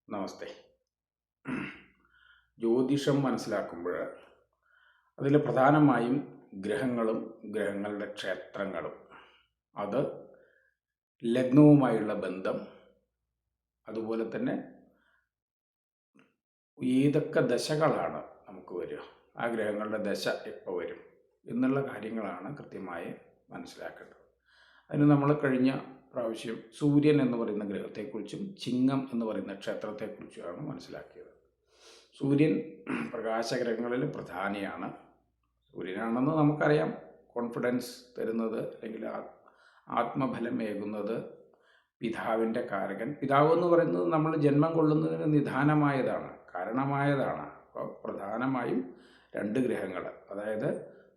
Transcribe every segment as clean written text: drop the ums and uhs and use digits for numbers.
നമസ്തേ. ജ്യോതിഷം മനസ്സിലാക്കുമ്പോൾ അതിൽ പ്രധാനമായും ഗ്രഹങ്ങളും ഗ്രഹങ്ങളുടെ ക്ഷേത്രങ്ങളും, അത് ലഗ്നവുമായുള്ള ബന്ധം, അതുപോലെ തന്നെ ഏതൊക്കെ ദശകളാണ് നമുക്ക് വരിക, ആ ഗ്രഹങ്ങളുടെ ദശ എപ്പോൾ വരും എന്നുള്ള കാര്യങ്ങളാണ് കൃത്യമായി മനസ്സിലാക്കേണ്ടത്. അതിന് നമ്മൾ കഴിഞ്ഞ പ്രാവശ്യം സൂര്യൻ എന്ന് പറയുന്ന ഗ്രഹത്തെക്കുറിച്ചും ചിങ്ങം എന്ന് പറയുന്ന ക്ഷേത്രത്തെക്കുറിച്ചുമാണ് മനസ്സിലാക്കിയത്. സൂര്യൻ പ്രകാശഗ്രഹങ്ങളിൽ പ്രധാനിയാണ്. സൂര്യനാണെന്ന് നമുക്കറിയാം. കോൺഫിഡൻസ് തരുന്നത്, അല്ലെങ്കിൽ ആത്മഫലമേകുന്നത് പിതാവിൻ്റെ കാരകൻ. പിതാവ് എന്ന് പറയുന്നത് നമ്മൾ ജന്മം കൊള്ളുന്നതിന് നിദാനമായതാണ്, കാരണമായതാണ്. അപ്പോൾ പ്രധാനമായും രണ്ട് ഗ്രഹങ്ങൾ, അതായത്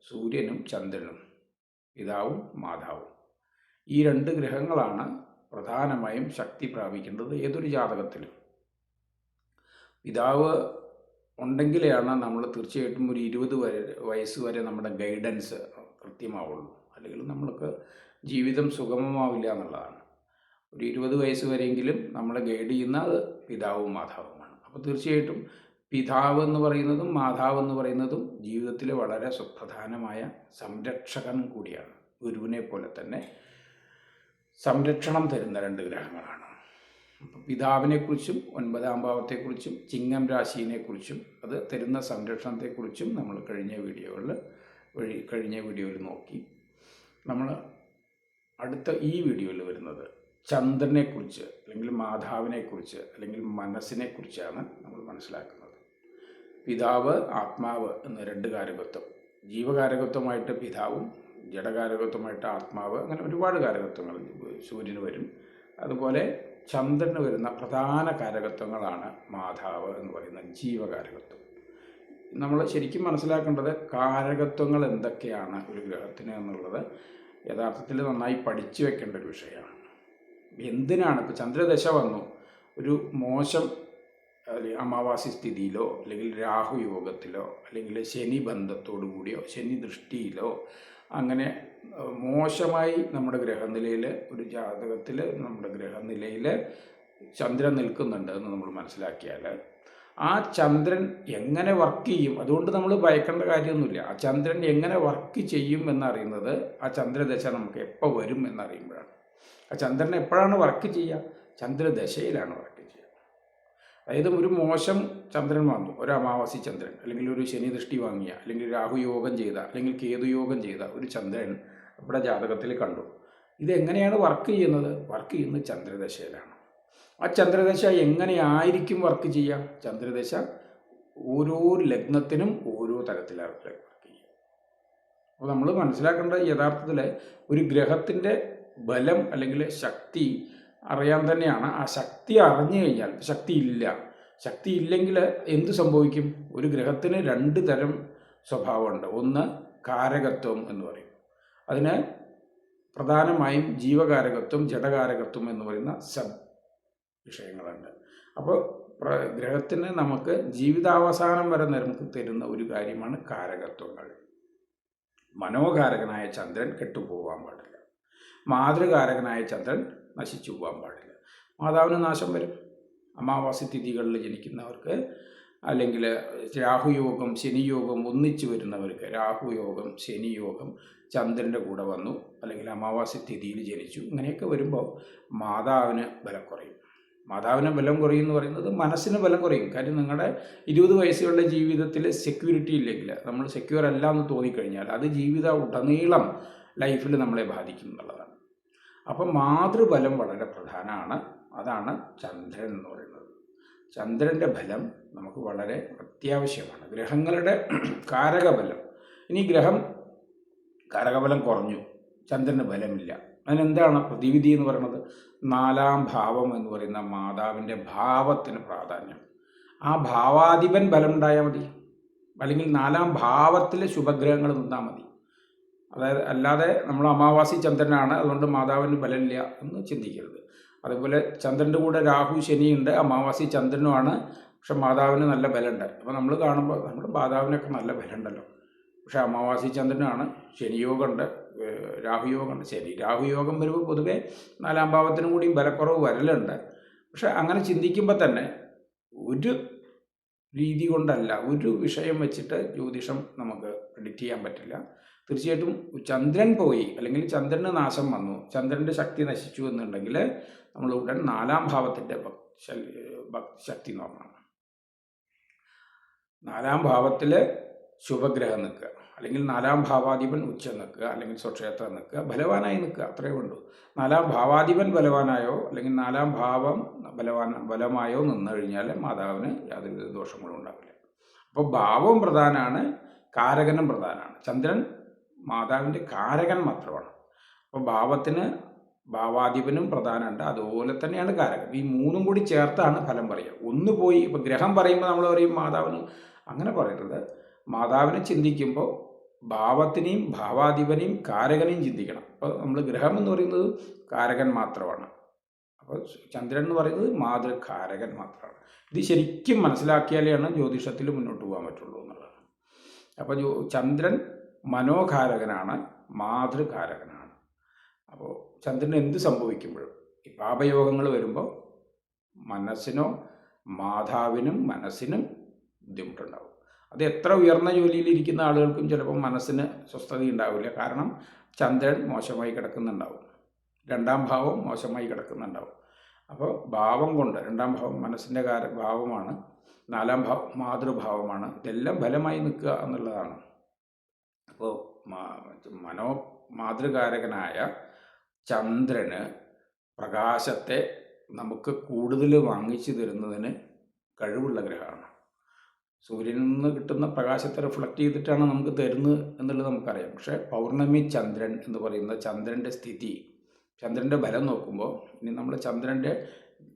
സൂര്യനും ചന്ദ്രനും, പിതാവും മാതാവും, ഈ രണ്ട് ഗ്രഹങ്ങളാണ് പ്രധാനമായും ശക്തി പ്രാപിക്കേണ്ടത് ഏതൊരു ജാതകത്തിലും. പിതാവ് ഉണ്ടെങ്കിലാണ് നമ്മൾ തീർച്ചയായിട്ടും ഒരു 20 വയസ്സ് വരെ നമ്മുടെ ഗൈഡൻസ് കൃത്യമാവുള്ളൂ. അല്ലെങ്കിൽ നമ്മൾക്ക് ജീവിതം സുഗമമാവില്ല എന്നുള്ളതാണ്. ഒരു 20 വയസ്സ് വരെയെങ്കിലും നമ്മളെ ഗൈഡ് ചെയ്യുന്നത് പിതാവും മാതാവുമാണ്. അപ്പോൾ തീർച്ചയായിട്ടും പിതാവ് എന്ന് പറയുന്നതും മാതാവ് എന്ന് പറയുന്നതും ജീവിതത്തിലെ വളരെ സുപ്രധാനമായ സംരക്ഷകൻ കൂടിയാണ്. ഗുരുവിനെ പോലെ തന്നെ സംരക്ഷണം തരുന്ന രണ്ട് ഗ്രഹങ്ങളാണ്. അപ്പോൾ പിതാവിനെക്കുറിച്ചും 9-ാം ഭാവത്തെക്കുറിച്ചും ചിങ്ങം രാശിയെക്കുറിച്ചും അത് തരുന്ന സംരക്ഷണത്തെക്കുറിച്ചും നമ്മൾ കഴിഞ്ഞ വീഡിയോയിൽ നോക്കി. നമ്മൾ അടുത്ത ഈ വീഡിയോയിൽ വരുന്നത് ചന്ദ്രനെക്കുറിച്ച്, അല്ലെങ്കിൽ മാതാവിനെക്കുറിച്ച്, അല്ലെങ്കിൽ മനസ്സിനെക്കുറിച്ചാണ് നമ്മൾ മനസ്സിലാക്കുന്നത്. പിതാവ്, ആത്മാവ് എന്ന രണ്ട് കാരകത്വം, ജീവകാരകത്വമായിട്ട് പിതാവും ജഡകാരകത്വമായിട്ട് ആത്മാവ്, അങ്ങനെ ഒരുപാട് കാരകത്വങ്ങൾ സൂര്യന് വരും. അതുപോലെ ചന്ദ്രന് വരുന്ന പ്രധാന കാരകത്വങ്ങളാണ് മാതാവ് എന്ന് പറയുന്ന ജീവകാരകത്വം. നമ്മൾ ശരിക്കും മനസ്സിലാക്കേണ്ടത് കാരകത്വങ്ങൾ എന്തൊക്കെയാണ് ഒരു ഗ്രഹത്തിന് എന്നുള്ളത് യഥാർത്ഥത്തിൽ നന്നായി പഠിച്ചു വെക്കേണ്ട ഒരു വിഷയമാണ്. എന്തിനാണ് ഇപ്പോൾ ചന്ദ്രദശ വന്നു, ഒരു മോശം അമാവാസി സ്ഥിതിയിലോ, അല്ലെങ്കിൽ രാഹുയോഗത്തിലോ, അല്ലെങ്കിൽ ശനി ബന്ധത്തോടു കൂടിയോ, ശനി ദൃഷ്ടിയിലോ, അങ്ങനെ മോശമായി നമ്മുടെ ഗ്രഹനിലയിൽ, ഒരു ജാതകത്തിൽ നമ്മുടെ ഗ്രഹനിലയിൽ ചന്ദ്രൻ നിൽക്കുന്നുണ്ട് എന്ന് നമ്മൾ മനസ്സിലാക്കിയാൽ, ആ ചന്ദ്രൻ എങ്ങനെ വർക്ക് ചെയ്യും, അതുകൊണ്ട് നമ്മൾ ഭയക്കേണ്ട കാര്യമൊന്നുമില്ല. ആ ചന്ദ്രൻ എങ്ങനെ വർക്ക് ചെയ്യും എന്നറിയുന്നത് ആ ചന്ദ്രദശ നമുക്ക് എപ്പോൾ വരും എന്നറിയുമ്പോഴാണ്. ആ ചന്ദ്രൻ എപ്പോഴാണ് വർക്ക് ചെയ്യുക? ചന്ദ്രദശയിലാണ് വർക്ക് ചെയ്യുക. അതായത് ഒരു മോശം ചന്ദ്രൻ വന്നു, ഒരു അമാവാസി ചന്ദ്രൻ, അല്ലെങ്കിൽ ഒരു ശനി ദൃഷ്ടി വാങ്ങിയ, അല്ലെങ്കിൽ രാഹുയോഗം ചെയ്ത, അല്ലെങ്കിൽ കേതുയോഗം ചെയ്ത ഒരു ചന്ദ്രൻ ഇവിടെ ജാതകത്തിൽ കണ്ടു. ഇതെങ്ങനെയാണ് വർക്ക് ചെയ്യുന്നത്? വർക്ക് ചെയ്യുന്നത് ചന്ദ്രദശയിലാണ്. ആ ചന്ദ്രദശ എങ്ങനെയായിരിക്കും വർക്ക് ചെയ്യുക? ചന്ദ്രദശ ഓരോ ലഗ്നത്തിനും ഓരോ തരത്തിലാണ് വർക്ക് ചെയ്യുക. അപ്പോൾ നമ്മൾ മനസ്സിലാക്കേണ്ട, യഥാർത്ഥത്തിൽ ഒരു ഗ്രഹത്തിൻ്റെ ബലം അല്ലെങ്കിൽ ശക്തി അറിയാൻ തന്നെയാണ്. ആ ശക്തി അറിഞ്ഞു കഴിഞ്ഞാൽ, ശക്തി ഇല്ലെങ്കിൽ എന്ത് സംഭവിക്കും? ഒരു ഗ്രഹത്തിന് രണ്ട് തരം സ്വഭാവമുണ്ട്. ഒന്ന് കാരകത്വം എന്ന് പറയും, അതിന് പ്രധാനമായും ജീവകാരകത്വം, ജഡകാരകത്വം എന്ന് പറയുന്ന വിഷയങ്ങളുണ്ട്. അപ്പോൾ ഗ്രഹത്തിന് നമുക്ക് ജീവിതാവസാനം വരെ നമുക്ക് തരുന്ന ഒരു കാര്യമാണ് കാരകത്വങ്ങൾ. മനോകാരകനായ ചന്ദ്രൻ കെട്ടുപോകാൻ പാടില്ല. മാതൃകാരകനായ ചന്ദ്രൻ നശിച്ചു പോകാൻ പാടില്ല. മാതാവിന് നാശം വരും. അമാവാസി തിഥികളിൽ ജനിക്കുന്നവർക്ക്, അല്ലെങ്കിൽ രാഹുയോഗം ശനിയോഗം ഒന്നിച്ചു വരുന്നവർക്ക്, രാഹുയോഗം ശനിയോഗം ചന്ദ്രൻ്റെ കൂടെ വന്നു, അല്ലെങ്കിൽ അമാവാസി തിഥിയിൽ ജനിച്ചു, ഇങ്ങനെയൊക്കെ വരുമ്പോൾ മാതാവിന് ബലം കുറയും. മാതാവിന് ബലം കുറയും എന്ന് പറയുന്നത് മനസ്സിന് ബലം കുറയും. കാര്യം നിങ്ങളുടെ 20 വയസ്സുകളുടെ ജീവിതത്തിൽ സെക്യൂരിറ്റി ഇല്ലെങ്കിൽ, നമ്മൾ സെക്യൂർ അല്ല എന്ന് തോന്നിക്കഴിഞ്ഞാൽ, അത് ജീവിതം ഉടനീളം ലൈഫിൽ നമ്മളെ ബാധിക്കും എന്നുള്ളതാണ്. അപ്പം മാതൃബലം വളരെ പ്രധാനമാണ്. അതാണ് ചന്ദ്രൻ എന്ന് പറയുന്നത്. ചന്ദ്രൻ്റെ ബലം നമുക്ക് വളരെ അത്യാവശ്യമാണ്. ഗ്രഹങ്ങളുടെ കാരകബലം, ഇനി ഗ്രഹം കാരകബലം കുറഞ്ഞു, ചന്ദ്രന് ബലമില്ല, അതിനെന്താണ് പ്രതിവിധി എന്ന് പറയുന്നത്? 4-ാം ഭാവം എന്ന് പറയുന്ന മാതാവിൻ്റെ ഭാവത്തിന് പ്രാധാന്യം. ആ ഭാവാധിപൻ ബലം ഉണ്ടായാൽ മതി, അല്ലെങ്കിൽ 4-ാം ഭാവത്തിലെ ശുഭഗ്രഹങ്ങൾ നിന്നാൽ മതി. അതായത് അല്ലാതെ നമ്മൾ അമാവാസി ചന്ദ്രനാണ് അതുകൊണ്ട് മാതാവിന് ബലമില്ല എന്ന് ചിന്തിക്കരുത്. അതുപോലെ ചന്ദ്രൻ്റെ കൂടെ രാഹു ശനിയുണ്ട്, അമാവാസി ചന്ദ്രനുമാണ്, പക്ഷെ മാതാവിന് നല്ല ബലമുണ്ട്. അപ്പോൾ നമ്മൾ കാണുമ്പോൾ നമ്മുടെ മാതാവിനൊക്കെ നല്ല ബലമുണ്ടല്ലോ, പക്ഷേ അമാവാസി ചന്ദ്രനാണ്, ശനിയോഗമുണ്ട്, രാഹുയോഗമുണ്ട്. രാഹുയോഗം വരുമ്പോൾ പൊതുവെ 4-ാം ഭാവത്തിനും കൂടിയും ബലക്കുറവ് വരലുണ്ട്. പക്ഷെ അങ്ങനെ ചിന്തിക്കുമ്പോൾ തന്നെ ഒരു രീതി കൊണ്ടല്ല, ഒരു വിഷയം വെച്ചിട്ട് ജ്യോതിഷം നമുക്ക് പ്രിഡിക്റ്റ് ചെയ്യാൻ പറ്റില്ല. തീർച്ചയായിട്ടും ചന്ദ്രൻ പോയി അല്ലെങ്കിൽ ചന്ദ്രന് നാശം വന്നു, ചന്ദ്രൻ്റെ ശക്തി നശിച്ചു എന്നുണ്ടെങ്കിൽ നമ്മൾ ഉടൻ 4-ാം ഭാവത്തിൻ്റെ ശക്തി നോക്കണം. 4-ാം ഭാവത്തിൽ ശുഭഗ്രഹം നിൽക്കുക, അല്ലെങ്കിൽ 4-ാം ഭാവാധിപൻ ഉച്ചം നിൽക്കുക, അല്ലെങ്കിൽ സ്വക്ഷേത്രം നിൽക്കുക, ബലവാനായി നിൽക്കുക, അത്രയേ ഉള്ളൂ. 4-ാം ഭാവാധിപൻ ബലവാനായോ അല്ലെങ്കിൽ 4-ാം ഭാവം ബലമായോ നിന്ന് കഴിഞ്ഞാൽ മാതാവിന് യാതൊരു ദോഷങ്ങളും ഉണ്ടാവില്ല. അപ്പോൾ ഭാവവും പ്രധാനമാണ്, കാരകനും പ്രധാനമാണ്. ചന്ദ്രൻ മാതാവിൻ്റെ കാരകൻ മാത്രമാണ്. അപ്പോൾ ഭാവത്തിന് ഭാവാധിപനും പ്രധാനമുണ്ട്, അതുപോലെ തന്നെയാണ് കാരകൻ. ഈ മൂന്നും കൂടി ചേർത്താണ് ഫലം പറയുക. ഒന്ന് പോയി ഇപ്പോൾ ഗ്രഹം പറയുമ്പോൾ നമ്മൾ പറയും മാതാവിന്, അങ്ങനെ പറയരുത്. മാതാവിനെ ചിന്തിക്കുമ്പോൾ ഭാവത്തിനെയും ഭാവാധിപനെയും കാരകനെയും ചിന്തിക്കണം. അപ്പോൾ നമ്മൾ ഗ്രഹം എന്ന് പറയുന്നത് കാരകൻ മാത്രമാണ്, അപ്പോൾ ചന്ദ്രൻ എന്ന് പറയുന്നത് മാതൃകാരകൻ മാത്രമാണ്. ഇത് ശരിക്കും മനസ്സിലാക്കിയാലാണ് ജ്യോതിഷത്തിൽ മുന്നോട്ട് പോകാൻ പറ്റുള്ളൂ എന്നുള്ളതാണ്. അപ്പോൾ ചന്ദ്രൻ മനോകാരകനാണ്, മാതൃകാരകനാണ്. അപ്പോൾ ചന്ദ്രന് എന്ത് സംഭവിക്കുമ്പോഴും ഈ പാപയോഗങ്ങൾ വരുമ്പോൾ മനസ്സിനോ മാതാവിനും മനസ്സിനും ബുദ്ധിമുട്ടുണ്ടാവും. അത് എത്ര ഉയർന്ന ജോലിയിലിരിക്കുന്ന ആളുകൾക്കും ചിലപ്പോൾ മനസ്സിന് സ്വസ്ഥത ഉണ്ടാവില്ല. കാരണം ചന്ദ്രൻ മോശമായി കിടക്കുന്നുണ്ടാവും, 2-ാം ഭാവം മോശമായി കിടക്കുന്നുണ്ടാവും. അപ്പോൾ ഭാവം കൊണ്ട് 2-ാം ഭാവം മനസ്സിൻ്റെ ഭാവമാണ്, 4-ാം ഭാവം മാതൃഭാവമാണ്. ഇതെല്ലാം ഫലമായി നിൽക്കുക എന്നുള്ളതാണ്. അപ്പോൾ മാതൃകാരകനായ ചന്ദ്രന് പ്രകാശത്തെ നമുക്ക് കൂടുതൽ വാങ്ങിച്ചു തരുന്നതിന് കഴിവുള്ള ഗ്രഹമാണ്. സൂര്യനിൽ നിന്ന് കിട്ടുന്ന പ്രകാശത്തെ റിഫ്ലക്റ്റ് ചെയ്തിട്ടാണ് നമുക്ക് തരുന്നത് എന്നുള്ളത് നമുക്കറിയാം. പക്ഷേ പൗർണമി ചന്ദ്രൻ എന്ന് പറയുന്ന ചന്ദ്രൻ്റെ സ്ഥിതി, ചന്ദ്രൻ്റെ ബലം നോക്കുമ്പോൾ ഇനി നമ്മൾ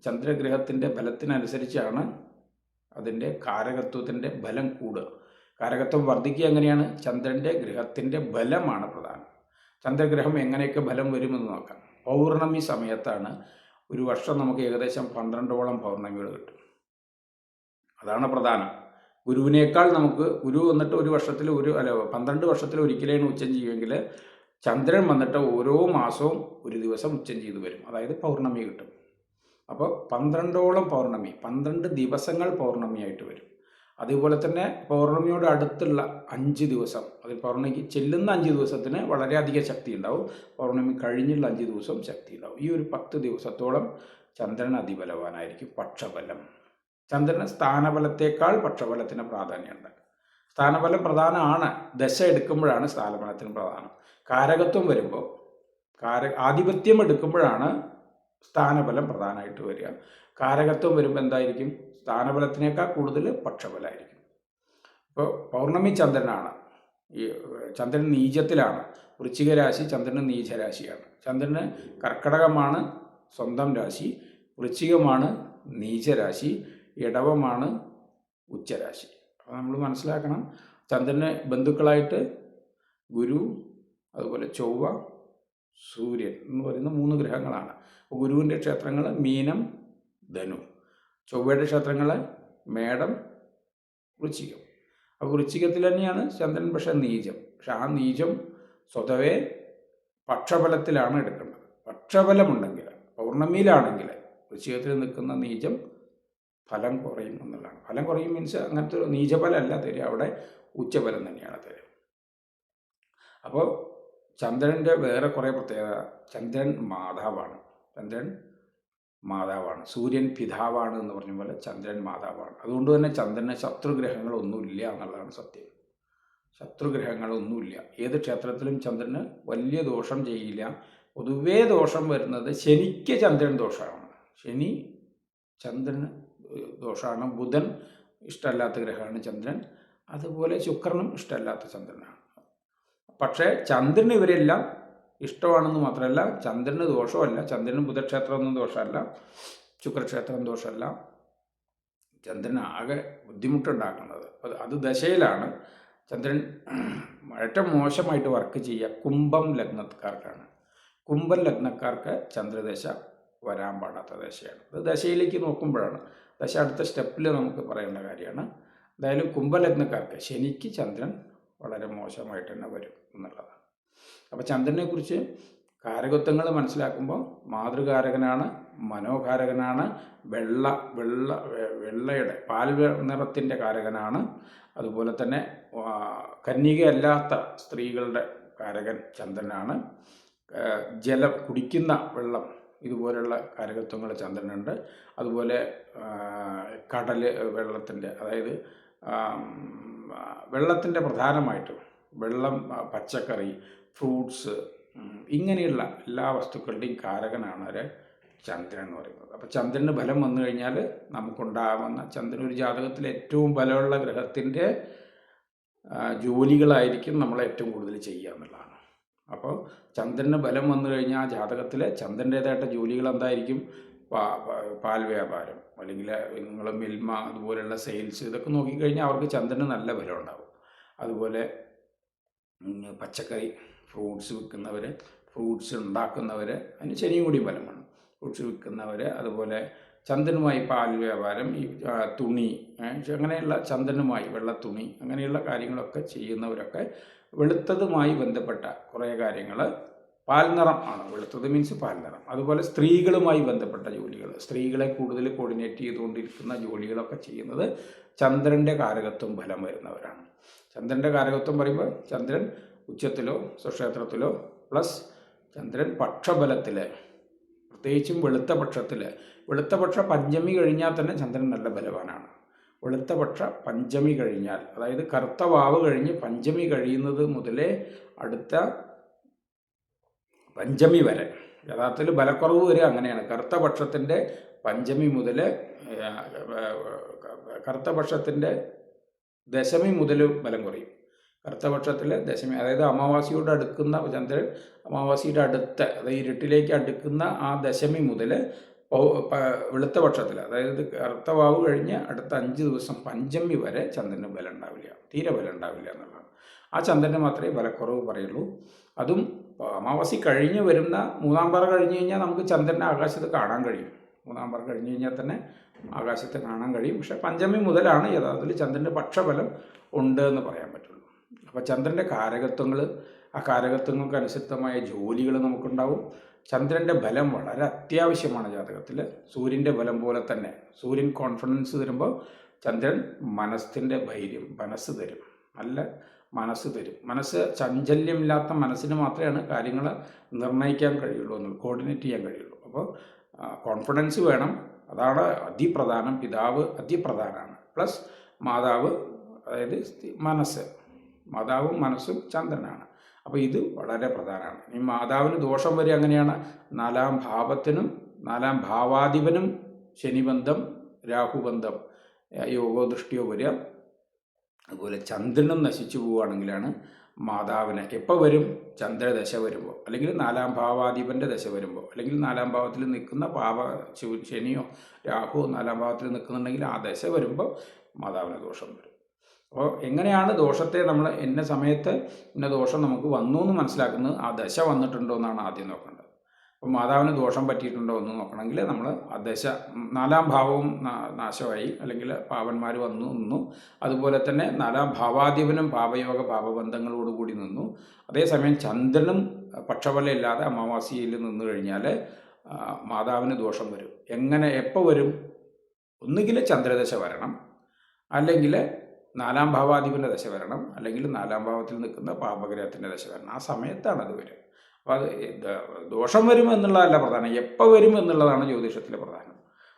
ചന്ദ്രഗ്രഹത്തിൻ്റെ ബലത്തിനനുസരിച്ചാണ് അതിൻ്റെ കാരകത്വത്തിൻ്റെ ബലം കൂടുക. കാരകത്വം വർദ്ധിക്കുക എങ്ങനെയാണ്? ചന്ദ്രൻ്റെ ഗ്രഹത്തിൻ്റെ ബലമാണ് പ്രധാനം. ചന്ദ്രഗ്രഹം എങ്ങനെയൊക്കെ ബലം വരുമെന്ന് നോക്കാം. പൗർണമി സമയത്താണ് ഒരു വർഷം നമുക്ക് ഏകദേശം 12ഓളം പൗർണമികൾ കിട്ടും. അതാണ് പ്രധാനം. ഗുരുവിനേക്കാൾ നമുക്ക് ഗുരു വന്നിട്ട് ഒരു വർഷത്തിൽ 12 വർഷത്തിൽ ഒരിക്കലാണ് ഉച്ചം ചെയ്യുമെങ്കിൽ ചന്ദ്രൻ വന്നിട്ട് ഓരോ മാസവും ഒരു ദിവസം ഉച്ചം ചെയ്ത് വരും, അതായത് പൗർണമി കിട്ടും. അപ്പോൾ 12ഓളം പൗർണമി, 12 ദിവസങ്ങൾ പൗർണമിയായിട്ട് വരും. അതുപോലെ തന്നെ പൗർണമിയോട് അടുത്തുള്ള 5 ദിവസം, അതിൽ പൗർണമിക്ക് ചെല്ലുന്ന 5 ദിവസത്തിന് വളരെയധികം ശക്തി ഉണ്ടാവും, പൗർണമി കഴിഞ്ഞുള്ള 5 ദിവസം ശക്തി ഉണ്ടാവും. ഈ ഒരു 10 ദിവസത്തോളം ചന്ദ്രൻ അതിബലവാനായിരിക്കും. പക്ഷബലം, ചന്ദ്രന് സ്ഥാനബലത്തേക്കാൾ പക്ഷബലത്തിന് പ്രാധാന്യമുണ്ട്. സ്ഥാനബലം പ്രധാനമാണ്, ദശ എടുക്കുമ്പോഴാണ് സ്ഥാനബലത്തിന് പ്രധാനം. കാരകത്വം വരുമ്പോൾ ആധിപത്യം എടുക്കുമ്പോഴാണ് സ്ഥാനബലം പ്രധാനമായിട്ട് വരിക. കാരകത്വം വരുമ്പോൾ എന്തായിരിക്കും? സ്ഥാനബലത്തിനേക്കാൾ കൂടുതൽ പക്ഷബലമായിരിക്കും. ഇപ്പോൾ പൗർണമി ചന്ദ്രനാണ്, ഈ ചന്ദ്രൻ നീചത്തിലാണ്. വൃശ്ചിക രാശി ചന്ദ്രന് നീചരാശിയാണ്. ചന്ദ്രന് കർക്കടകമാണ് സ്വന്തം രാശി, വൃശ്ചികമാണ് നീചരാശി, ഇടവമാണ് ഉച്ചരാശി. അപ്പോൾ നമ്മൾ മനസ്സിലാക്കണം, ചന്ദ്രന് ബന്ധുക്കളായിട്ട് ഗുരു, അതുപോലെ ചൊവ്വ, സൂര്യൻ എന്ന് പറയുന്ന 3 ഗ്രഹങ്ങളാണ്. അപ്പോൾ ഗുരുവിൻ്റെ ക്ഷേത്രങ്ങൾ മീനം, ധനു. ചൊവ്വയുടെ ക്ഷേത്രങ്ങൾ മേടം, വൃശ്ചികം. അപ്പോൾ വൃശ്ചികത്തിൽ തന്നെയാണ് ചന്ദ്രൻ, പക്ഷേ നീചം. പക്ഷെ ആ നീചം സ്വതവേ പക്ഷബലത്തിലാണ് എടുക്കേണ്ടത്. പക്ഷബലമുണ്ടെങ്കിൽ, പൗർണമിയിലാണെങ്കിൽ വൃശ്ചികത്തിൽ നിൽക്കുന്ന നീചം ഫലം കുറയും എന്നുള്ളതാണ്. ഫലം കുറയും മീൻസ് അങ്ങനത്തെ ഒരു നീചഫലമല്ല തരിക, അവിടെ ഉച്ചഫലം തന്നെയാണ് തരിക. അപ്പോൾ ചന്ദ്രൻ്റെ വേറെ കുറേ പ്രത്യേകത, ചന്ദ്രൻ മാതാവാണ്, സൂര്യൻ പിതാവാണ് എന്ന് പറഞ്ഞ പോലെ ചന്ദ്രൻ മാതാവാണ്. അതുകൊണ്ട് തന്നെ ചന്ദ്രന് ശത്രുഗ്രഹങ്ങളൊന്നുമില്ല എന്നുള്ളതാണ് സത്യം. ശത്രുഗ്രഹങ്ങളൊന്നുമില്ല. ഏത് ക്ഷേത്രത്തിലും ചന്ദ്രന് വലിയ ദോഷം ചെയ്യില്ല. പൊതുവേ ദോഷം വരുന്നത് ശനിക്ക് ചന്ദ്രൻ ദോഷമാണ്. ശനി ചന്ദ്രന് ദോഷമാണ്. ബുധൻ ഇഷ്ടമല്ലാത്ത ഗ്രഹമാണ് ചന്ദ്രൻ. അതുപോലെ ശുക്രനും ഇഷ്ടമല്ലാത്ത ചന്ദ്രനാണ്. പക്ഷേ ചന്ദ്രന് ഇവരെല്ലാം ഇഷ്ടമാണെന്ന് മാത്രമല്ല, ചന്ദ്രന് ദോഷമല്ല. ചന്ദ്രന് ബുധക്ഷേത്രമൊന്നും ദോഷമല്ല, ശുക്രക്ഷേത്രം ദോഷമല്ല. ചന്ദ്രൻ ആകെ ബുദ്ധിമുട്ടുണ്ടാക്കുന്നത് അത് ദശയിലാണ്. ചന്ദ്രൻ ഏറ്റവും മോശമായിട്ട് വർക്ക് ചെയ്യുക കുംഭം ലഗ്നക്കാർക്കാണ്. കുംഭം ലഗ്നക്കാർക്ക് ചന്ദ്രദശ വരാൻ പാടാത്ത ദശയാണ്. അത് ദശയിലേക്ക് നോക്കുമ്പോഴാണ്. ദശ അടുത്ത സ്റ്റെപ്പിൽ നമുക്ക് പറയേണ്ട കാര്യമാണ്. എന്തായാലും കുംഭലഗ്നക്കാർക്ക് ശനിക്ക് ചന്ദ്രൻ വളരെ മോശമായിട്ട് തന്നെ വരും എന്നുള്ളതാണ്. അപ്പോൾ ചന്ദ്രനെക്കുറിച്ച് കാരകത്വങ്ങൾ മനസ്സിലാക്കുമ്പോൾ മാതൃകാരകനാണ്, മനോകാരകനാണ്. വെള്ളയുടെ പാൽ നിറത്തിൻ്റെ കാരകനാണ്. അതുപോലെ തന്നെ കന്യകയല്ലാത്ത സ്ത്രീകളുടെ കാരകൻ ചന്ദ്രനാണ്. ജലം, കുടിക്കുന്ന വെള്ളം, ഇതുപോലെയുള്ള കാരകത്വങ്ങൾ ചന്ദ്രനുണ്ട്. അതുപോലെ കടൽ, വെള്ളത്തിൻ്റെ, അതായത് വെള്ളത്തിൻ്റെ പ്രധാനമായിട്ടും വെള്ളം, പച്ചക്കറി, ഫ്രൂട്ട്സ്, ഇങ്ങനെയുള്ള എല്ലാ വസ്തുക്കളുടെയും കാരകനാണ് ചന്ദ്രൻ എന്ന് പറയുന്നത്. അപ്പോൾ ചന്ദ്രന് ബലം വന്നു കഴിഞ്ഞാൽ നമുക്കുണ്ടാകുന്ന, ചന്ദ്രൻ ഒരു ജാതകത്തിൽ ഏറ്റവും ബലമുള്ള ഗ്രഹത്തിൻ്റെ ജോലികളായിരിക്കും നമ്മൾ ഏറ്റവും കൂടുതൽ ചെയ്യുക എന്നുള്ളതാണ്. അപ്പോൾ ചന്ദ്രന് ബലം വന്നു കഴിഞ്ഞാൽ ആ ജാതകത്തിൽ ചന്ദ്രൻ്റേതായിട്ട് ജോലികൾ എന്തായിരിക്കും? പാൽ വ്യാപാരം, അല്ലെങ്കിൽ നിങ്ങൾ മിൽമ, അതുപോലെയുള്ള സെയിൽസ്, ഇതൊക്കെ നോക്കിക്കഴിഞ്ഞാൽ അവർക്ക് ചന്ദ്രന് നല്ല ബലം ഉണ്ടാവും. അതുപോലെ പച്ചക്കറി, ഫ്രൂട്ട്സ് വിൽക്കുന്നവർ, ഫ്രൂട്ട്സ് ഉണ്ടാക്കുന്നവർ, അതിന് ശനിയും കൂടി ബലം വേണം. ഫ്രൂട്ട്സ് വിൽക്കുന്നവർ, അതുപോലെ ചന്ദ്രനുമായി പാൽ വ്യാപാരം, ഈ തുണി, അങ്ങനെയുള്ള ചന്ദ്രനുമായി വെള്ളത്തുണി, അങ്ങനെയുള്ള കാര്യങ്ങളൊക്കെ ചെയ്യുന്നവരൊക്കെ വെളുത്തതുമായി ബന്ധപ്പെട്ട കുറേ കാര്യങ്ങൾ, പാൽനിറം ആണ്, വെളുത്തത് മീൻസ് പാൽനിറം. അതുപോലെ സ്ത്രീകളുമായി ബന്ധപ്പെട്ട ജോലികൾ, സ്ത്രീകളെ കൂടുതൽ കോർഡിനേറ്റ് ചെയ്തുകൊണ്ടിരിക്കുന്ന ജോലികളൊക്കെ ചെയ്യുന്നത് ചന്ദ്രൻ്റെ കാരകത്വം ബലം വരുന്നവരാണ്. ചന്ദ്രൻ്റെ കാരകത്വം പറയുമ്പോൾ ചന്ദ്രൻ ഉച്ചത്തിലോ സ്വക്ഷേത്രത്തിലോ പ്ലസ് ചന്ദ്രൻ പക്ഷബലത്തിൽ, പ്രത്യേകിച്ചും വെളുത്ത പക്ഷ പഞ്ചമി കഴിഞ്ഞാൽ തന്നെ ചന്ദ്രൻ നല്ല ബലവാനാണ്. വെളുത്ത പക്ഷ പഞ്ചമി കഴിഞ്ഞാൽ, അതായത് കറുത്ത വാവ് കഴിഞ്ഞ് പഞ്ചമി കഴിയുന്നത് മുതലേ അടുത്ത പഞ്ചമി വരെ, യഥാർത്ഥത്തിൽ ബലക്കുറവ് വരെ അങ്ങനെയാണ്. കറുത്ത പക്ഷത്തിൻ്റെ പഞ്ചമി മുതൽ, കറുത്ത പക്ഷത്തിൻ്റെ ദശമി മുതൽ ബലം കുറയും. കറുത്ത പക്ഷത്തിലെ ദശമി, അതായത് അമാവാസിയോട് അടുക്കുന്ന ചന്ദ്രൻ, അമാവാസിയുടെ അടുത്ത, അതായത് ഇരുട്ടിലേക്ക് അടുക്കുന്ന ആ ദശമി മുതൽ വെളുത്ത പക്ഷത്തിൽ, അതായത് കറുത്ത വാവ് കഴിഞ്ഞ് അടുത്ത 5 ദിവസം പഞ്ചമി വരെ ചന്ദ്രന് ബലം ഉണ്ടാവില്ല, തീരെ ബലം ഉണ്ടാവില്ല എന്നുള്ളതാണ്. ആ ചന്ദ്രന് മാത്രമേ ബലക്കുറവ് പറയുള്ളൂ. അതും അമാവാസി കഴിഞ്ഞ് വരുന്ന 3-ാം പറ കഴിഞ്ഞ് കഴിഞ്ഞാൽ നമുക്ക് ചന്ദ്രനെ ആകാശത്ത് കാണാൻ കഴിയും. 3-ാം പറ കഴിഞ്ഞ് കഴിഞ്ഞാൽ തന്നെ ആകാശത്ത് കാണാൻ കഴിയും. പക്ഷേ പഞ്ചമി മുതലാണ് യഥാർത്ഥത്തിൽ ചന്ദ്രൻ്റെ പക്ഷബലം ഉണ്ട് എന്ന് പറയാൻ പറ്റുള്ളൂ. അപ്പോൾ ചന്ദ്രൻ്റെ കാരകത്വങ്ങൾ, ആ കാരകത്വങ്ങൾക്ക് അനുസൃതമായ ജോലികൾ നമുക്കുണ്ടാവും. ചന്ദ്രൻ്റെ ബലം വളരെ അത്യാവശ്യമാണ് ജാതകത്തിൽ. സൂര്യൻ്റെ ബലം പോലെ തന്നെ സൂര്യൻ കോൺഫിഡൻസ് തരുമ്പോൾ ചന്ദ്രൻ മനസ്സിൻ്റെ ധൈര്യം, മനസ്സ് തരും, നല്ല മനസ്സ് തരും. മനസ്സ് ചഞ്ചല്യമില്ലാത്ത മനസ്സിന് മാത്രമാണ് കാര്യങ്ങൾ നിർണ്ണയിക്കാൻ കഴിയുള്ളൂ, കോർഡിനേറ്റ് ചെയ്യാൻ കഴിയുള്ളൂ. അപ്പോൾ കോൺഫിഡൻസ് വേണം, അതാണ് അതിപ്രധാനം. പിതാവ് അതിപ്രധാനമാണ്, പ്ലസ് മാതാവ്, അതായത് മനസ്സ്, മാതാവും മനസ്സും ചന്ദ്രനാണ്. അപ്പോൾ ഇത് വളരെ പ്രധാനമാണ്. ഈ മാതാവിന് ദോഷം വരെ അങ്ങനെയാണ്. 4-ാം ഭാവത്തിനും 4-ാം ഭാവാധിപനും ശനിബന്ധം, രാഹുബന്ധം, യോഗോ ദൃഷ്ടിയോ വരിക. അതുപോലെ ചന്ദ്രനും നശിച്ചു പോവുകയാണെങ്കിലാണ് മാതാവിന് എപ്പോൾ വരും? ചന്ദ്രദശ വരുമ്പോൾ, അല്ലെങ്കിൽ 4-ാം ഭാവാധിപൻ്റെ ദശ വരുമ്പോൾ, അല്ലെങ്കിൽ 4-ാം ഭാവത്തിൽ നിൽക്കുന്ന ശനിയോ രാഹുവോ 4-ാം ഭാവത്തിൽ നിൽക്കുന്നുണ്ടെങ്കിൽ ആ ദശ വരുമ്പോൾ മാതാവിന് ദോഷം വരും. അപ്പോൾ എങ്ങനെയാണ് ദോഷത്തെ നമ്മൾ ഇന്ന സമയത്ത് ഇന്ന ദോഷം നമുക്ക് വന്നു എന്ന് മനസ്സിലാക്കുന്നത്? ആ ദശ വന്നിട്ടുണ്ടോ എന്നാണ് ആദ്യം നോക്കേണ്ടത്. അപ്പോൾ മാതാവിന് ദോഷം പറ്റിയിട്ടുണ്ടോ എന്ന് നോക്കണമെങ്കിൽ നമ്മൾ ആ ദശ, 4-ാം ഭാവവും നാശമായി, അല്ലെങ്കിൽ പാവന്മാർ വന്നു നിന്നു. അതുപോലെ തന്നെ 4-ാം ഭാവാധിപനും പാപയോഗ പാപബന്ധങ്ങളോടുകൂടി നിന്നു. അതേസമയം ചന്ദ്രനും പക്ഷബലം ഇല്ലാതെ അമാവാസിയിൽ നിന്നു കഴിഞ്ഞാൽ മാതാവിന് ദോഷം വരും. എങ്ങനെ, എപ്പോൾ വരും? ഒന്നുകിൽ ചന്ദ്രദശ വരണം, അല്ലെങ്കിൽ 4-ാം ഭാവാധിപൻ്റെ ദശ വരണം, അല്ലെങ്കിൽ 4-ാം ഭാവത്തിൽ നിൽക്കുന്ന പാപഗ്രഹത്തിൻ്റെ ദശ വരണം. ആ സമയത്താണ് അത് വരിക. അപ്പോൾ അത് ദോഷം വരും എന്നുള്ളതല്ല പ്രധാനം, എപ്പോൾ വരും എന്നുള്ളതാണ് ജ്യോതിഷത്തിലെ പ്രധാനം.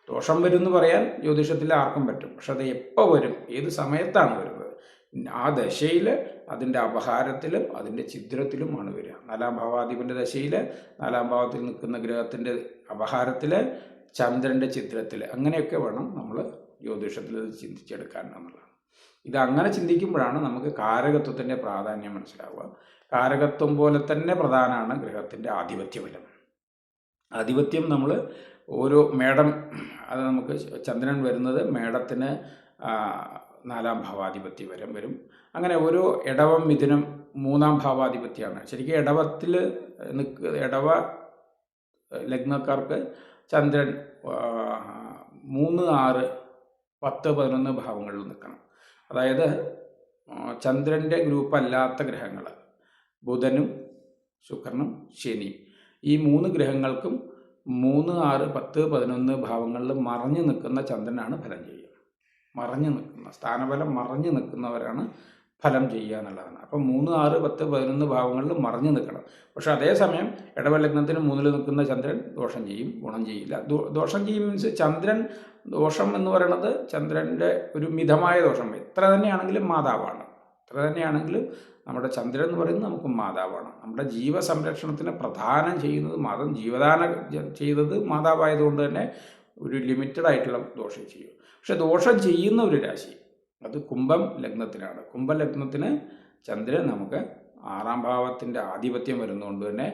ദോഷം വരും എന്ന് പറയാൻ ജ്യോതിഷത്തിൽ ആർക്കും പറ്റും, പക്ഷെ അത് എപ്പോൾ വരും, ഏത് സമയത്താണ് വരുന്നത്, ആ ദശയിൽ, അതിൻ്റെ അപഹാരത്തിലും അതിൻ്റെ ഛിദ്രത്തിലുമാണ് വരിക. 4-ാം ഭാവാധിപൻ്റെ ദശയിൽ, 4-ാം ഭാവത്തിൽ നിൽക്കുന്ന ഗ്രഹത്തിൻ്റെ അപഹാരത്തിൽ, ചന്ദ്രൻ്റെ ഛിദ്രത്തിൽ, അങ്ങനെയൊക്കെ വേണം നമ്മൾ ജ്യോതിഷത്തിൽ ഇത് ചിന്തിച്ചെടുക്കാൻ എന്നുള്ളതാണ്. ഇതങ്ങനെ ചിന്തിക്കുമ്പോഴാണ് നമുക്ക് കാരകത്വത്തിൻ്റെ പ്രാധാന്യം മനസ്സിലാവുക. കാരകത്വം പോലെ തന്നെ പ്രധാനമാണ് ഗ്രഹത്തിൻ്റെ ആധിപത്യബലം. ആധിപത്യം നമ്മൾ ഓരോ മേടം, അത് നമുക്ക് ചന്ദ്രൻ വരുന്നത് മേടത്തിന് 4-ാം ഭാവാധിപത്യ വരും. അങ്ങനെ ഓരോ ഇടവം, മിഥുനം 3-ാം ഭാവാധിപത്യമാണ്. ശരിക്കും ഇടവത്തിൽ ഇടവ ലഗ്നക്കാർക്ക് ചന്ദ്രൻ 3, 6, 10, 11 ഭാവങ്ങളിൽ നിൽക്കണം. അതായത് ചന്ദ്രൻ്റെ ഗ്രൂപ്പല്ലാത്ത ഗ്രഹങ്ങൾ, ബുധനും ശുക്രനും ശനിയും, ഈ 3 ഗ്രഹങ്ങൾക്കും 3, 6, 10, 11 ഭാവങ്ങളിൽ മറഞ്ഞു നിൽക്കുന്ന ചന്ദ്രനാണ് ഫലം ചെയ്യുക. മറഞ്ഞു നിൽക്കുന്ന സ്ഥാനബലം മറഞ്ഞു നിൽക്കുന്നവരാണ് ഫലം ചെയ്യുക എന്നുള്ളതാണ്. അപ്പം 3, 6, 10, 11 ഭാവങ്ങളിൽ മറഞ്ഞു നിൽക്കണം. പക്ഷെ അതേസമയം ഇടവലഗ്നത്തിന് 3 നിൽക്കുന്ന ചന്ദ്രൻ ദോഷം ചെയ്യും, ഗുണം ചെയ്യില്ല. ദോഷം ചെയ്യും മീൻസ് ചന്ദ്രൻ ദോഷം എന്ന് പറയുന്നത് ചന്ദ്രൻ്റെ ഒരു മിതമായ ദോഷം. എത്ര തന്നെയാണെങ്കിലും മാതാവാണ്. എത്ര തന്നെയാണെങ്കിലും നമ്മുടെ ചന്ദ്രൻ എന്ന് പറയുന്നത് നമുക്ക് മാതാവാണ്. നമ്മുടെ ജീവസംരക്ഷണത്തിന് പ്രധാനം ചെയ്യുന്നത് ജീവദാനം ചെയ്തത് മാതാവായതുകൊണ്ട് തന്നെ ഒരു ലിമിറ്റഡ് ആയിട്ടുള്ള ദോഷം ചെയ്യും. പക്ഷെ ദോഷം ചെയ്യുന്ന ഒരു രാശി അത് കുംഭം ലഗ്നത്തിനാണ്. കുംഭലഗ്നത്തിന് ചന്ദ്രൻ നമുക്ക് 6-ാം ഭാവത്തിൻ്റെ ആധിപത്യം വരുന്നതുകൊണ്ട് തന്നെ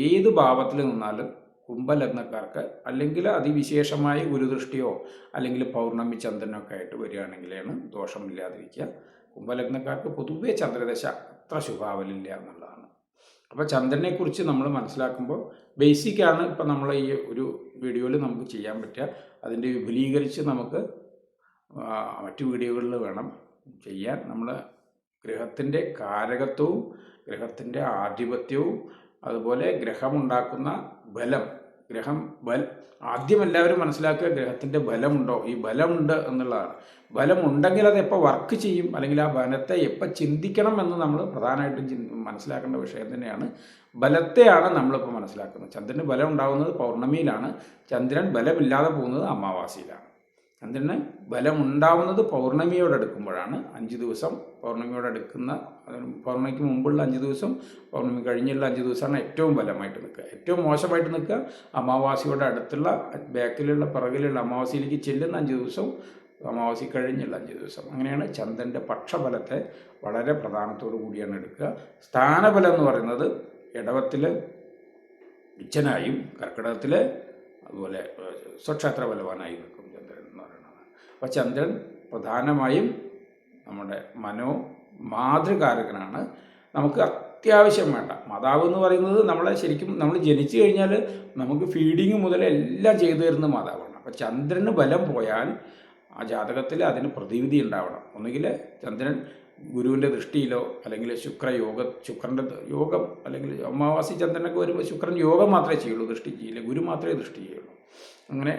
ഏത് ഭാവത്തിൽ നിന്നാലും കുംഭലഗ്നക്കാർക്ക് അല്ലെങ്കിൽ അതിവിശേഷമായി ഗുരുദൃഷ്ടിയോ അല്ലെങ്കിൽ പൗർണമി ചന്ദ്രനൊക്കെ ആയിട്ട് വരികയാണെങ്കിലാണ് ദോഷമില്ലാതിരിക്കുക. കുംഭലഗ്നക്കാർക്ക് പൊതുവേ ചന്ദ്രദശ അത്ര ശുഭാവലില്ല എന്നുള്ളതാണ്. അപ്പോൾ ചന്ദ്രനെക്കുറിച്ച് നമ്മൾ മനസ്സിലാക്കുമ്പോൾ ബേസിക്കാണ് ഇപ്പം നമ്മൾ ഈ ഒരു വീഡിയോയിൽ നമുക്ക് ചെയ്യാൻ പറ്റുക. അതിൻ്റെ വിപുലീകരിച്ച് നമുക്ക് മറ്റു വീഡിയോകളിൽ വേണം ചെയ്യാൻ. നമ്മൾ ഗ്രഹത്തിൻ്റെ കാരകത്വവും ഗ്രഹത്തിൻ്റെ ആധിപത്യവും അതുപോലെ ഗ്രഹമുണ്ടാക്കുന്ന ബലം ആദ്യം എല്ലാവരും മനസ്സിലാക്കുക ഗ്രഹത്തിൻ്റെ ബലമുണ്ടോ. ഈ ബലമുണ്ട് എന്നുള്ളതാണ്. ബലമുണ്ടെങ്കിൽ അത് എപ്പോൾ വർക്ക് ചെയ്യും അല്ലെങ്കിൽ ആ ബലത്തെ എപ്പോൾ ചിന്തിക്കണം എന്ന് നമ്മൾ പ്രധാനമായിട്ടും മനസ്സിലാക്കേണ്ട വിഷയം തന്നെയാണ്. ബലത്തെയാണ് നമ്മളിപ്പോൾ മനസ്സിലാക്കുന്നത്. ചന്ദ്രന് ബലം ഉണ്ടാകുന്നത് പൗർണമിയിലാണ്. ചന്ദ്രൻ ബലമില്ലാതെ പോകുന്നത് അമാവാസിയിലാണ്. ചന്ദ്രന് ബലമുണ്ടാവുന്നത് പൗർണമിയോടടുക്കുമ്പോഴാണ്. 5 ദിവസം പൗർണമിയോടടുക്കുന്ന, പൗർണമിക്ക് മുമ്പുള്ള 5 ദിവസം, പൗർണമി കഴിഞ്ഞുള്ള 5 ദിവസമാണ് ഏറ്റവും ബലമായിട്ട് നിൽക്കുക. ഏറ്റവും മോശമായിട്ട് നിൽക്കുക അമാവാസിയോട് അടുത്തുള്ള പിറകിലുള്ള അമാവാസിയിലേക്ക് ചെല്ലുന്ന 5 ദിവസം, അമാവാസി കഴിഞ്ഞുള്ള 5 ദിവസം. അങ്ങനെയാണ് ചന്ദ്രൻ്റെ പക്ഷബലത്തെ വളരെ പ്രധാനത്തോടു കൂടിയാണ് എടുക്കുക. സ്ഥാനബലം എന്ന് പറയുന്നത് ഇടവത്തിൽ ഉച്ചനായും കർക്കിടകത്തിൽ അതുപോലെ സ്വക്ഷേത്ര ബലവാനായി നിൽക്കും ചന്ദ്രൻ എന്ന് പറയുന്നത്. അപ്പോൾ ചന്ദ്രൻ പ്രധാനമായും നമ്മുടെ മാതൃകാരകനാണ്. നമുക്ക് അത്യാവശ്യം വേണ്ട മാതാവ് എന്ന് പറയുന്നത് നമ്മൾ ജനിച്ചു കഴിഞ്ഞാൽ നമുക്ക് ഫീഡിങ് മുതൽ എല്ലാം ചെയ്തു തരുന്ന മാതാവാണ്. അപ്പോൾ ചന്ദ്രന് ബലം പോയാൽ ആ ജാതകത്തിൽ അതിന് പ്രതിവിധി ഉണ്ടാവണം. ഒന്നുകിൽ ചന്ദ്രൻ ഗുരുവിൻ്റെ ദൃഷ്ടിയിലോ അല്ലെങ്കിൽ ശുക്രൻ്റെ യോഗം, അല്ലെങ്കിൽ അമാവാസി ചന്ദ്രനൊക്കെ വരുമ്പോൾ ശുക്രൻ യോഗം മാത്രമേ ചെയ്യുള്ളൂ, ദൃഷ്ടി ചെയ്യില്ല. ഗുരു മാത്രമേ ദൃഷ്ടി ചെയ്യുള്ളൂ. അങ്ങനെ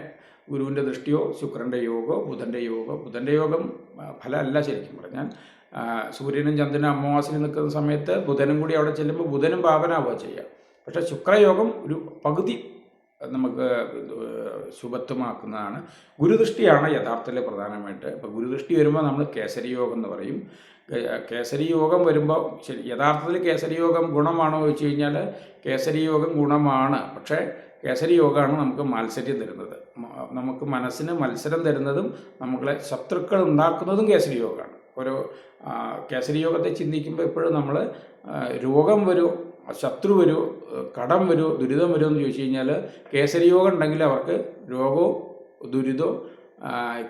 ഗുരുവിൻ്റെ ദൃഷ്ടിയോ ശുക്രൻ്റെ യോഗമോ ബുധൻ്റെ യോഗം ഫലമല്ല. ശരിക്കും പറഞ്ഞാൽ സൂര്യനും ചന്ദ്രനും അമാവാസിയിൽ നിൽക്കുന്ന സമയത്ത് ബുധനും കൂടി അവിടെ ചെല്ലുമ്പോൾ ബുധനും പാപനാവുക ചെയ്യാം. പക്ഷേ ശുക്രയോഗം ഒരു പകുതി നമുക്ക് ശുഭത്വമാക്കുന്നതാണ്. ഗുരുദൃഷ്ടിയാണ് യഥാർത്ഥത്തിൽ പ്രധാനമായിട്ട്. ഇപ്പോൾ ഗുരുദൃഷ്ടി വരുമ്പോൾ നമ്മൾ കേസരി യോഗം എന്ന് പറയും. കേസരി യോഗം വരുമ്പോൾ യഥാർത്ഥത്തിൽ കേസരി യോഗം ഗുണമാണോ എന്ന് വെച്ച് കഴിഞ്ഞാൽ കേസരി യോഗം ഗുണമാണ്. പക്ഷേ കേസരി യോഗമാണ് നമുക്ക് മാത്സര്യം തരുന്നത്. നമുക്ക് മനസ്സിന് മത്സരം തരുന്നതും നമ്മളെ ശത്രുക്കൾ ഉണ്ടാക്കുന്നതും കേസരി യോഗമാണ്. ഒരു കേസരി യോഗത്തെ ചിന്തിക്കുമ്പോൾ എപ്പോഴും നമ്മൾ രോഗം വരൂ, ശത്രു വരൂ, കടം വരൂ, ദുരിതം വരുമോ എന്ന് ചോദിച്ചു കഴിഞ്ഞാൽ കേസരി യോഗം ഉണ്ടെങ്കിൽ അവർക്ക് രോഗമോ ദുരിതമോ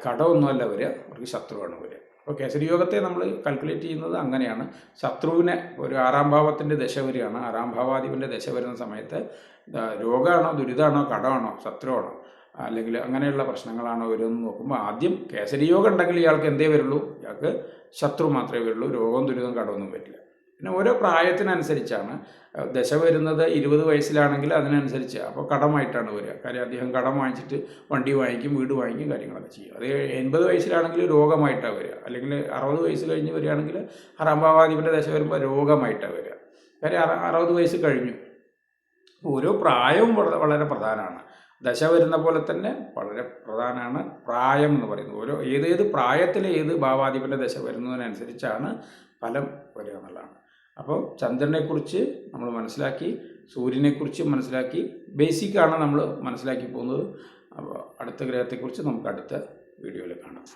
കടമൊന്നുമല്ല വരിക, അവർക്ക് ശത്രുവാണ് വരിക. അപ്പോൾ കേസരി യോഗത്തെ നമ്മൾ കാൽക്കുലേറ്റ് ചെയ്യുന്നത് അങ്ങനെയാണ്. ശത്രുവിനെ ഒരു 6-ാം ഭാവത്തിൻ്റെ ദശ വരികയാണ്. 6-ാം ഭാവാധിപൻ്റെ ദശ വരുന്ന സമയത്ത് രോഗമാണോ ദുരിതമാണോ കടമാണോ ശത്രുവാണോ അല്ലെങ്കിൽ അങ്ങനെയുള്ള പ്രശ്നങ്ങളാണോ വരുമെന്ന് നോക്കുമ്പോൾ ആദ്യം കേസരി യോഗം ഉണ്ടെങ്കിൽ ഇയാൾക്ക് എന്തേ വരുള്ളൂ, ഇയാൾക്ക് ശത്രു മാത്രമേ വരുള്ളൂ, രോഗവും ദുരിതവും കടമൊന്നും വരില്ല. പിന്നെ ഓരോ പ്രായത്തിനനുസരിച്ചാണ് ദശ വരുന്നത്. 20 വയസ്സിലാണെങ്കിൽ അതിനനുസരിച്ച് അപ്പോൾ കടമായിട്ടാണ് വരിക. കാര്യം അദ്ദേഹം കടം വാങ്ങിച്ചിട്ട് വണ്ടി വാങ്ങിക്കും, വീട് വാങ്ങിക്കും, കാര്യങ്ങളൊക്കെ ചെയ്യും. അത് 80 വയസ്സിലാണെങ്കിൽ രോഗമായിട്ടാണ് വരിക. അല്ലെങ്കിൽ 60 വയസ്സ് കഴിഞ്ഞ് വരികയാണെങ്കിൽ 6-ാം ഭാവാധിപൻ്റെ ദശ വരുമ്പോൾ രോഗമായിട്ടാണ് വരിക. കാര്യം 60 വയസ്സ് കഴിഞ്ഞു. ഓരോ പ്രായവും വളരെ പ്രധാനമാണ്. ദശ വരുന്ന പോലെ തന്നെ വളരെ പ്രധാനമാണ് പ്രായം എന്ന് പറയുന്നത്. ഏത് പ്രായത്തിൽ ഏത് ഭാവാധിപൻ്റെ ദശ വരുന്നതിനനുസരിച്ചാണ് ഫലം വരിക എന്നുള്ളതാണ്. അപ്പോൾ ചന്ദ്രനെക്കുറിച്ച് നമ്മൾ മനസ്സിലാക്കി, സൂര്യനെക്കുറിച്ച് മനസ്സിലാക്കി, ബേസിക്കാണ് നമ്മൾ മനസ്സിലാക്കി പോകുന്നത്. അപ്പോൾ അടുത്ത ഗ്രഹത്തെക്കുറിച്ച് നമുക്ക് അടുത്ത വീഡിയോയിൽ കാണാം.